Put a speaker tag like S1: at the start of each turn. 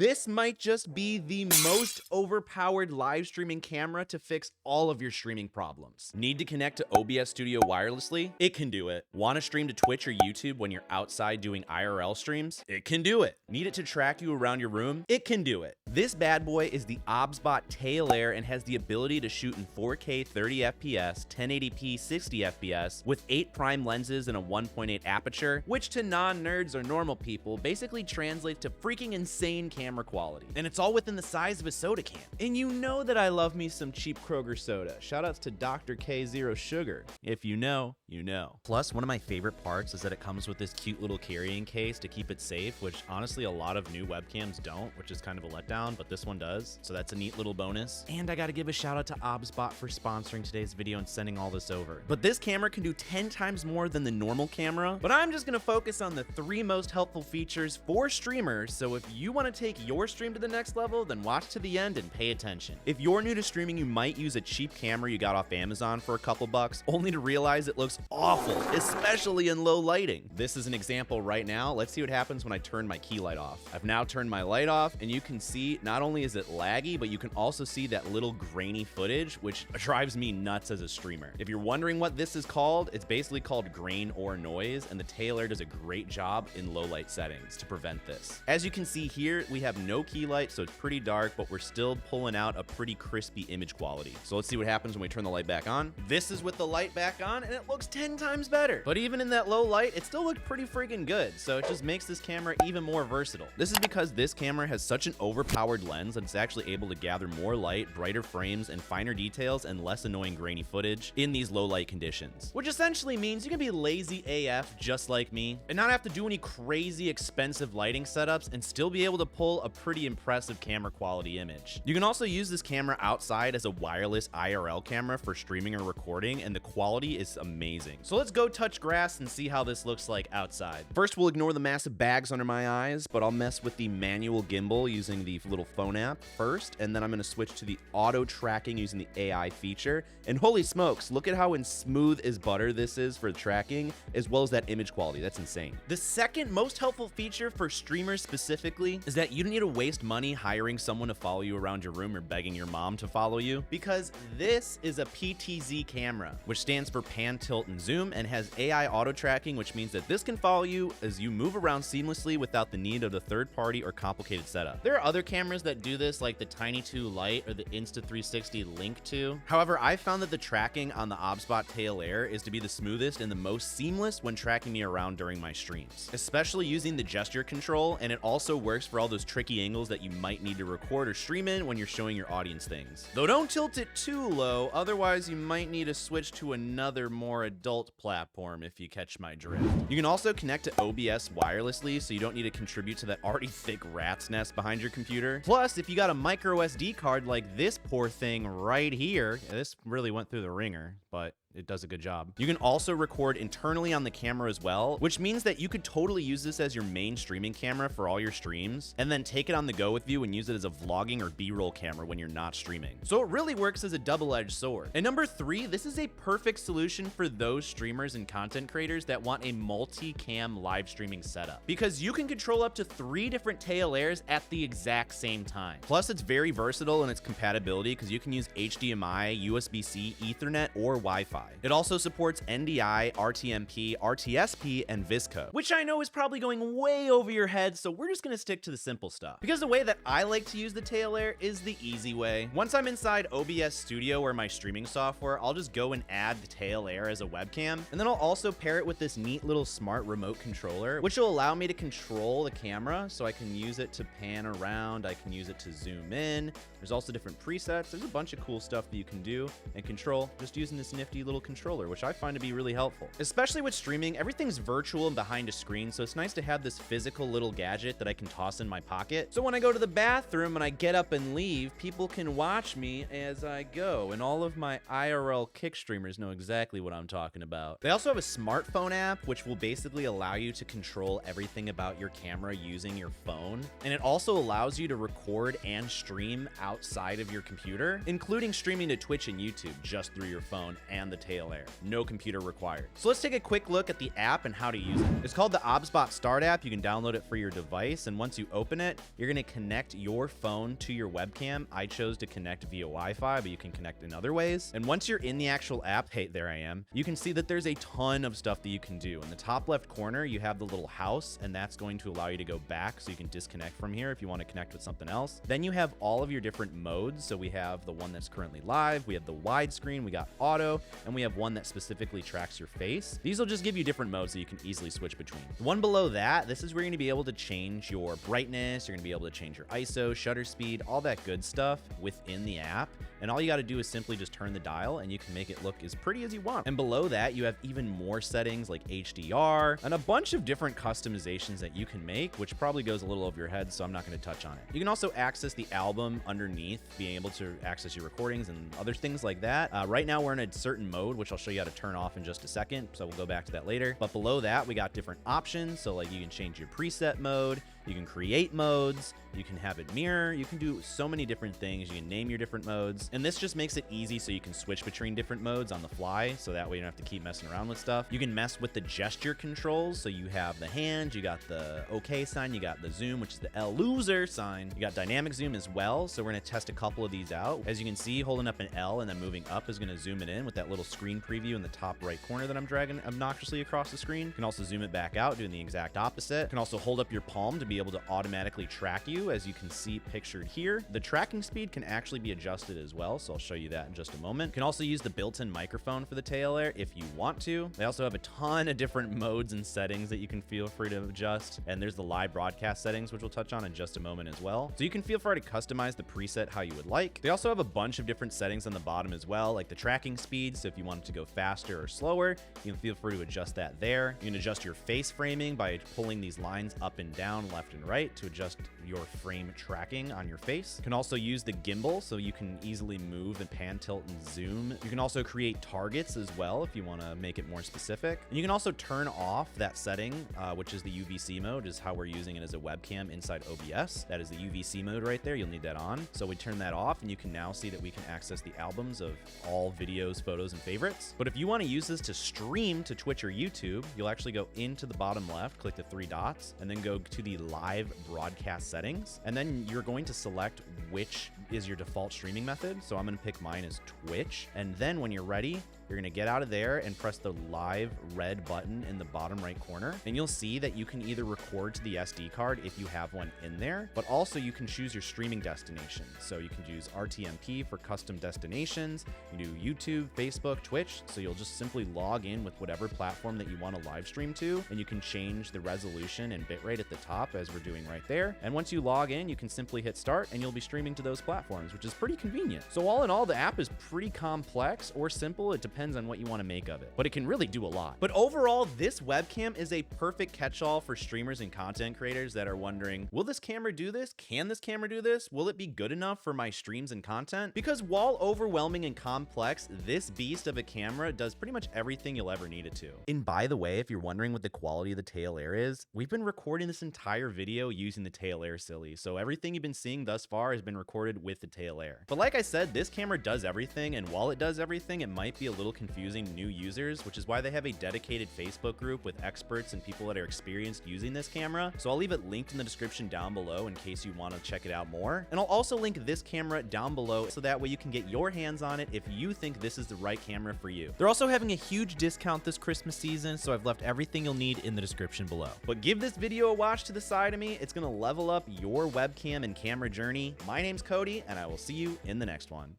S1: This might just be the most overpowered live streaming camera to fix all of your streaming problems. Need to connect to OBS Studio wirelessly? It can do it. Want to stream to Twitch or YouTube when you're outside doing IRL streams? It can do it. Need it to track you around your room? It can do it. This bad boy is the OBSBOT Tail Air and has the ability to shoot in 4K 30 FPS, 1080p 60 FPS with 8 prime lenses and a 1.8 aperture, which to non-nerds or normal people basically translates to freaking insane camera quality. And it's all within the size of a soda can. And you know that I love me some cheap Kroger soda. Shoutouts to Dr. K Zero Sugar. If you know, you know. Plus, one of my favorite parts is that it comes with this cute little carrying case to keep it safe, which honestly a lot of new webcams don't, which is kind of a letdown, but this one does. So that's a neat little bonus. And I gotta give a shout out to OBSBOT for sponsoring today's video and sending all this over. But this camera can do 10 times more than the normal camera, but I'm just gonna focus on the 3 most helpful features for streamers. So if you wanna take your stream to the next level, then watch to the end and pay attention. If you're new to streaming, you might use a cheap camera you got off Amazon for a couple bucks, only to realize it looks awful, especially in low lighting. This is an example right now. Let's see what happens when I turn my key light off. I've now turned my light off, and you can see not only is it laggy, but you can also see that little grainy footage, which drives me nuts as a streamer. If you're wondering what this is called, it's basically called grain or noise, and the Tail Air does a great job in low light settings to prevent this. As you can see here, we have no key light, so it's pretty dark, but we're still pulling out a pretty crispy image quality. So let's see what happens when we turn the light back on. This is with the light back on, and it looks 10 times better. But even in that low light, it still looked pretty freaking good, so it just makes this camera even more versatile. This is because this camera has such an overpowered lens that it's actually able to gather more light, brighter frames, and finer details and less annoying grainy footage in these low light conditions. Which essentially means you can be lazy AF just like me and not have to do any crazy expensive lighting setups and still be able to pull a pretty impressive camera quality image. You can also use this camera outside as a wireless IRL camera for streaming or recording, and the quality is amazing. So let's go touch grass and see how this looks like outside. First, we'll ignore the massive bags under my eyes, but I'll mess with the manual gimbal using the little phone app first, and then I'm gonna switch to the auto tracking using the AI feature. And holy smokes, look at how smooth as butter this is for tracking, as well as that image quality. That's insane. The second most helpful feature for streamers specifically is that you don't need to waste money hiring someone to follow you around your room or begging your mom to follow you, because this is a PTZ camera, which stands for pan, tilt, and zoom, and has AI auto tracking, which means that this can follow you as you move around seamlessly without the need of the third party or complicated setup. There are other cameras that do this, like the Tiny 2 Lite or the Insta360 Link 2. However, I found that the tracking on the OBSBOT Tail Air is to be the smoothest and the most seamless when tracking me around during my streams, especially using the gesture control, and it also works for all those tricky angles that you might need to record or stream in when you're showing your audience things. Though don't tilt it too low, otherwise you might need to switch to another more adult platform if you catch my drift. You can also connect to OBS wirelessly, so you don't need to contribute to that already thick rat's nest behind your computer. Plus, if you got a micro SD card like this poor thing right here, this really went through the ringer, but it does a good job. You can also record internally on the camera as well, which means that you could totally use this as your main streaming camera for all your streams, and then take it on the go with you and use it as a vlogging or B-roll camera when you're not streaming. So it really works as a double-edged sword. And number 3, this is a perfect solution for those streamers and content creators that want a multi-cam live streaming setup, because you can control up to 3 different Tail Airs at the exact same time. Plus, it's very versatile in its compatibility because you can use HDMI, USB-C, Ethernet, or Wi-Fi. It also supports NDI, RTMP, RTSP, and VSCO, which I know is probably going way over your head, so we're just gonna stick to the simple stuff. Because the way that I like to use the Tail Air is the easy way. Once I'm inside OBS Studio or my streaming software, I'll just go and add the Tail Air as a webcam, and then I'll also pair it with this neat little smart remote controller, which will allow me to control the camera, so I can use it to pan around, I can use it to zoom in. There's also different presets. There's a bunch of cool stuff that you can do and control just using this nifty little controller, which I find to be really helpful. Especially with streaming, everything's virtual and behind a screen, so it's nice to have this physical little gadget that I can toss in my pocket. So when I go to the bathroom and I get up and leave, people can watch me as I go, and all of my IRL kick streamers know exactly what I'm talking about. They also have a smartphone app, which will basically allow you to control everything about your camera using your phone, and it also allows you to record and stream outside of your computer, including streaming to Twitch and YouTube just through your phone and the Tail Air. No computer required. So let's take a quick look at the app and how to use it. It's called the OBSBOT Start app. You can download it for your device, and once you open it, you're going to connect your phone to your webcam. I chose to connect via Wi-Fi, but you can connect in other ways. And once you're in the actual app, hey, there I am, you can see that there's a ton of stuff that you can do. In the top left corner, you have the little house, and that's going to allow you to go back so you can disconnect from here if you want to connect with something else. Then you have all of your different modes. So we have the one that's currently live, we have the widescreen, we got auto, and we have one that specifically tracks your face. These will just give you different modes that you can easily switch between. The one below that, this is where you're going to be able to change your brightness, you're going to be able to change your ISO, shutter speed, all that good stuff within the app. And all you got to do is simply just turn the dial and you can make it look as pretty as you want. And below that, you have even more settings like HDR and a bunch of different customizations that you can make, which probably goes a little over your head, so I'm not going to touch on it. You can also access the album underneath, being able to access your recordings and other things like that. Right now, we're in a certain mode, which I'll show you how to turn off in just a second, so we'll go back to that later. But below that, we got different options. So like you can change your preset mode, you can create modes, you can have it mirror, you can do so many different things, you can name your different modes, and this just makes it easy so you can switch between different modes on the fly, so that way you don't have to keep messing around with stuff. You can mess with the gesture controls, so you have the hand, you got the OK sign, you got the zoom, which is the L loser sign, you got dynamic zoom as well, so we're going to test a couple of these out. As you can see, holding up an L and then moving up is going to zoom it in with that little screen preview in the top right corner that I'm dragging obnoxiously across the screen. You can also zoom it back out, doing the exact opposite. You can also hold up your palm to be able to automatically track you, as you can see pictured here. The tracking speed can actually be adjusted as well, so I'll show you that in just a moment. You can also use the built-in microphone for the Tail Air if you want to. They also have a ton of different modes and settings that you can feel free to adjust, and there's the live broadcast settings, which we'll touch on in just a moment as well. So you can feel free to customize the preset how you would like. They also have a bunch of different settings on the bottom as well, like the tracking speed, so if you want it to go faster or slower, you can feel free to adjust that there. You can adjust your face framing by pulling these lines up and down, left and right, to adjust your frame tracking on your face. You can also use the gimbal, so you can easily move and pan, tilt, and zoom. You can also create targets as well if you want to make it more specific. And you can also turn off that setting, which is the UVC mode, is how we're using it as a webcam inside OBS. That is the UVC mode right there. You'll need that on. So we turn that off, and you can now see that we can access the albums of all videos, photos, and favorites. But if you want to use this to stream to Twitch or YouTube, you'll actually go into the bottom left, click the three dots, and then go to the live broadcast settings. And then you're going to select which is your default streaming method. So I'm going to pick mine as Twitch. And then when you're ready, you're going to get out of there and press the live red button in the bottom right corner. And you'll see that you can either record to the SD card if you have one in there, but also you can choose your streaming destination. So you can use RTMP for custom destinations. You can do YouTube, Facebook, Twitch. So you'll just simply log in with whatever platform that you want to live stream to, and you can change the resolution and bitrate at the top as we're doing right there. And once you log in, you can simply hit start and you'll be streaming to those platforms, which is pretty convenient. So all in all, the app is pretty complex or simple. It depends on what you want to make of it, but it can really do a lot. But overall, this webcam is a perfect catch-all for streamers and content creators that are wondering, will this camera do this? Can this camera do this? Will it be good enough for my streams and content? Because while overwhelming and complex, this beast of a camera does pretty much everything you'll ever need it to. And by the way, if you're wondering what the quality of the Tail Air is, we've been recording this entire video using the Tail Air silly. So everything you've been seeing thus far has been recorded with the Tail Air. But like I said, this camera does everything, and while it does everything, it might be a little confusing new users, which is why they have a dedicated Facebook group with experts and people that are experienced using this camera. So I'll leave it linked in the description down below in case you want to check it out more. And I'll also link this camera down below so that way you can get your hands on it if you think this is the right camera for you. They're also having a huge discount this Christmas season, so I've left everything you'll need in the description below. But give this video a watch to the side of me. It's going to level up your webcam and camera journey. My name's Cody, and I will see you in the next one.